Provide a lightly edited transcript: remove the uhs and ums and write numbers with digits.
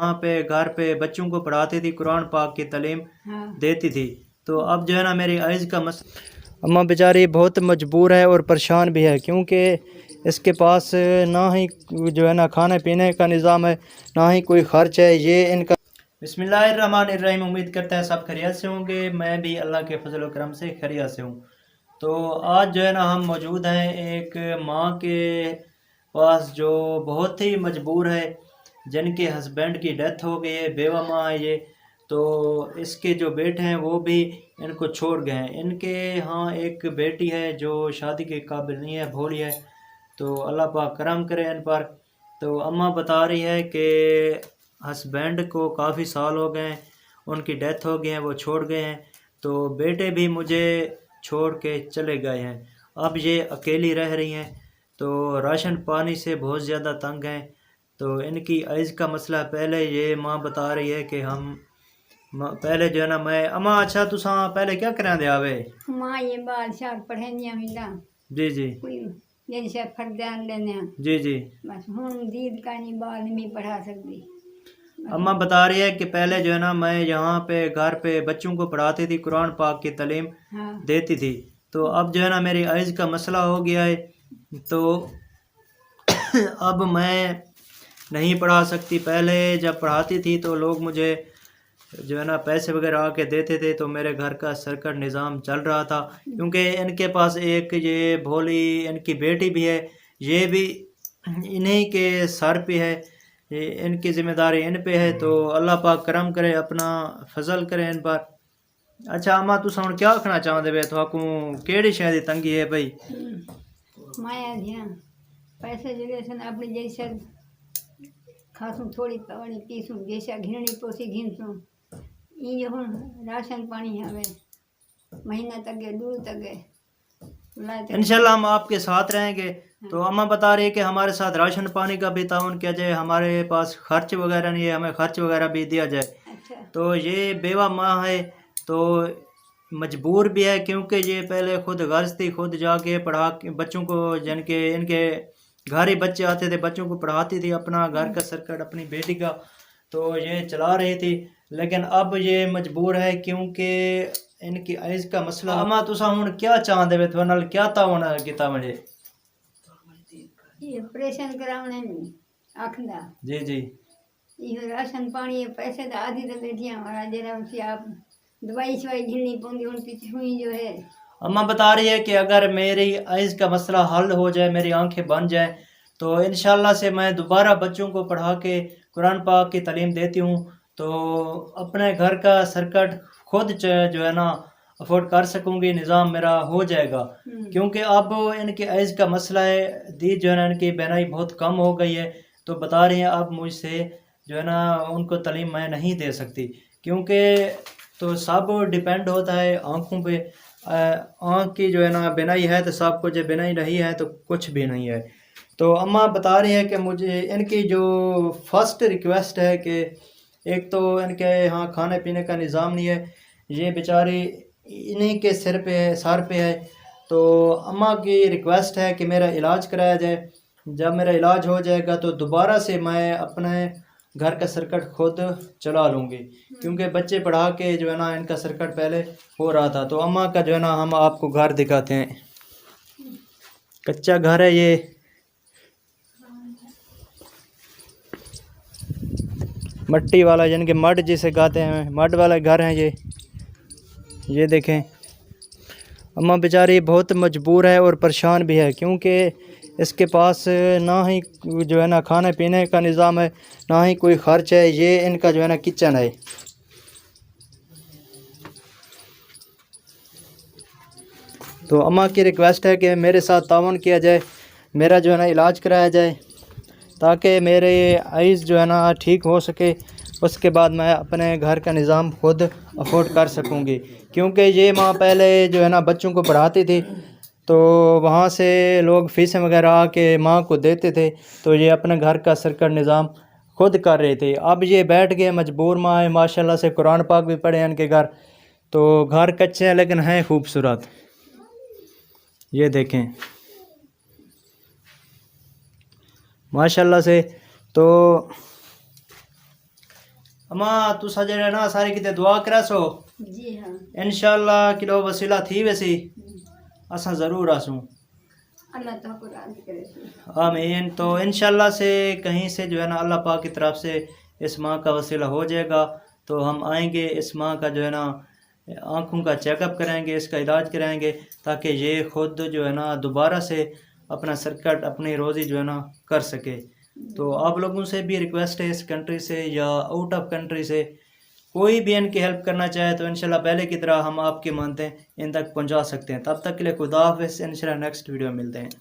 वहाँ पे घर पे बच्चों को पढ़ाती थी, कुरान पाक की तालीम देती थी। तो अब जो है ना मेरी ऐज का अम्मा बेचारी बहुत मजबूर है और परेशान भी है, क्योंकि इसके पास ना ही जो है ना खाने पीने का निज़ाम है, ना ही कोई ख़र्च है। ये इनका बिस्मिल्लाहिर्रहमानिर्रहीम। उम्मीद करता है सब खैरियत से होंगे। मैं भी अल्लाह के फजल व करम से खैरियत से हूँ। तो आज जो है ना हम मौजूद हैं एक माँ के पास जो बहुत ही मजबूर है, जिनके हस्बैंड की डेथ हो गई है, बेवा माँ है ये। तो इसके जो बेटे हैं वो भी इनको छोड़ गए हैं। इनके यहाँ एक बेटी है जो शादी के काबिल नहीं है, भोली है। तो अल्लाह पाक करम करे इन पर। तो अम्मा बता रही है कि हस्बैंड को काफ़ी साल हो गए हैं, उनकी डेथ हो गई है, वो छोड़ गए हैं। तो बेटे भी मुझे छोड़ के चले गए हैं। अब ये अकेली रह रही हैं, तो राशन पानी से बहुत ज़्यादा तंग हैं। तो इनकी ऐज का मसला पहले ये माँ बता रही है कि हम पहले जो है ना मैं अम्मा अच्छा तुसा पहले क्या करें दे आवे माँ ये बाल शाल पढ़े मिला जी जी कोई ये से फरदान लेने जी जी बस हूँ दीद का नहीं बाल नहीं पढ़ा सकती। अम्मा बता रही है कि पहले जो है ना मैं यहाँ पे घर पे बच्चों को पढ़ाती थी, कुरान पाक की तालीम देती थी। तो अब जो है ना मेरी ऐज का मसला हो गया है, तो अब मैं नहीं पढ़ा सकती। पहले जब पढ़ाती थी तो लोग मुझे जो है ना पैसे वगैरह आके देते थे, तो मेरे घर का सरकट निज़ाम चल रहा था। क्योंकि इनके पास एक ये भोली इनकी बेटी भी है, ये भी इन्हीं के सर पे है, ये इनकी ज़िम्मेदारी इन पे है। तो अल्लाह पाक करम करे, अपना फजल करे इन पर। अच्छा अम्मा तुस हुण क्या आखना चाहते वे, तुहाकू केड़ी शय दी तंगी है भाई? माया ध्यान पैसे जगह से अपनी जैसे खासूं थोड़ी पानी पीसूं जैसा घिरणी पोसी घिनसूं ये हूँ राशन पानी हवे महीना तक है दूर तक है इंशाल्लाह हम आपके साथ रहेंगे। तो अम्मा बता रही है कि हमारे साथ राशन पानी का भी ताउन किया जाए, हमारे पास खर्च वगैरह नहीं है, हमें खर्च वगैरह भी दिया जाए। अच्छा। तो ये बेवा माँ है, तो मजबूर भी है, क्योंकि ये पहले खुद गर्ज थी, खुद जाके पढ़ा बच्चों को, जिनके इनके घर ही बच्चे आते थे, बच्चों को पढ़ाती थी, अपना घर का सरकट अपनी बेटी का तो ये चला रही थी। लेकिन अब ये मजबूर है, क्योंकि इनकी ऐज का मसला। अम्मा तुसा हुण क्या चाहते वे, थोड़े नाल क्या ताउन कीता वजे? ये ऑपरेशन करावने आखदा जी जी ये राशन पानी ये पैसे तो आधी तो बैठिया हमारा जरा उसी आप दवाई शवाई घिलनी पौंदी उन पीछे हुई जो है। अम्मा बता रही है कि अगर मेरी ऐज का मसला हल हो जाए, मेरी आंखें बन जाए, तो इंशाल्लाह से मैं दोबारा बच्चों को पढ़ा के कुरान पाक की तालीम देती हूँ। तो अपने घर का सरकट खुद जो है ना अफोर्ड कर सकूँगी, निज़ाम मेरा हो जाएगा। क्योंकि अब इनकी ऐज का मसला है, दी जो है ना इनकी बहनाई बहुत कम हो गई है। तो बता रही हैं अब मुझसे जो है ना उनको तालीम मैं नहीं दे सकती, क्योंकि तो सब डिपेंड होता है आँखों पे। आँख की जो है ना बिनाई है तो सब कुछ है, बिनाई नहीं है तो कुछ भी नहीं है। तो अम्मा बता रही है कि मुझे इनकी जो फर्स्ट रिक्वेस्ट है कि एक तो इनके यहाँ खाने पीने का निज़ाम नहीं है, ये बेचारी इन्हीं के सिर पे है, सर पे है। तो अम्मा की रिक्वेस्ट है कि मेरा इलाज कराया जाए। जब मेरा इलाज हो जाएगा तो दोबारा से मैं अपने घर का सर्कट खुद चला लूँगी, क्योंकि बच्चे पढ़ा के जो है ना इनका सर्कट पहले हो रहा था। तो अम्मा का जो है ना हम आपको घर दिखाते हैं, कच्चा घर है ये। मट्टी वाला, यानी कि मड जिसे कहते हैं, मड वाला घर है ये देखें। अम्मा बेचारी बहुत मजबूर है और परेशान भी है, क्योंकि इसके पास ना ही जो है ना खाने पीने का निज़ाम है, ना ही कोई ख़र्च है। ये इनका जो है ना किचन है। तो अम्मा की रिक्वेस्ट है कि मेरे साथ तावन किया जाए, मेरा जो है ना इलाज कराया जाए, ताकि मेरे आइज़ जो है ना ठीक हो सके। उसके बाद मैं अपने घर का निज़ाम खुद अफोर्ड कर सकूँगी। क्योंकि ये माँ पहले जो है ना बच्चों को पढ़ाती थी, तो वहाँ से लोग फ़ीसें वगैरह आके माँ को देते थे, तो ये अपने घर का सरकट निज़ाम खुद कर रहे थे। अब ये बैठ गए, मजबूर माँ है, माशाल्लाह से कुरान पाक भी पढ़े हैं इनके घर। तो घर कच्चे हैं लेकिन हैं खूबसूरत, ये देखें माशाल्लाह से। तो अम्मा तुसा जरा ना सारी किते दुआ करा सो जी हाँ इंशाल्लाह किलो वसीला थी वैसी असा ज़रूर आसूँ अल्लाह तो आपको राज़ी करे सो। आमीन। तो इंशाल्लाह से कहीं से जो है ना अल्लाह पाक की तरफ से इस माँ का वसीला हो जाएगा तो हम आएंगे, इस माँ का जो है ना आँखों का चेकअप कराएंगे, इसका इलाज कराएंगे ताकि ये ख़ुद जो है ना दोबारा से अपना सर्किट अपनी रोज़ी जो है ना कर सके। तो आप लोगों से भी रिक्वेस्ट है, इस कंट्री से या आउट ऑफ कंट्री से कोई भी इनकी हेल्प करना चाहे तो इंशाल्लाह पहले की तरह हम आपकी मानते हैं इन तक पहुंचा सकते हैं। तब तक के लिए खुदा हाफिज़, इंशाल्लाह नेक्स्ट वीडियो में मिलते हैं।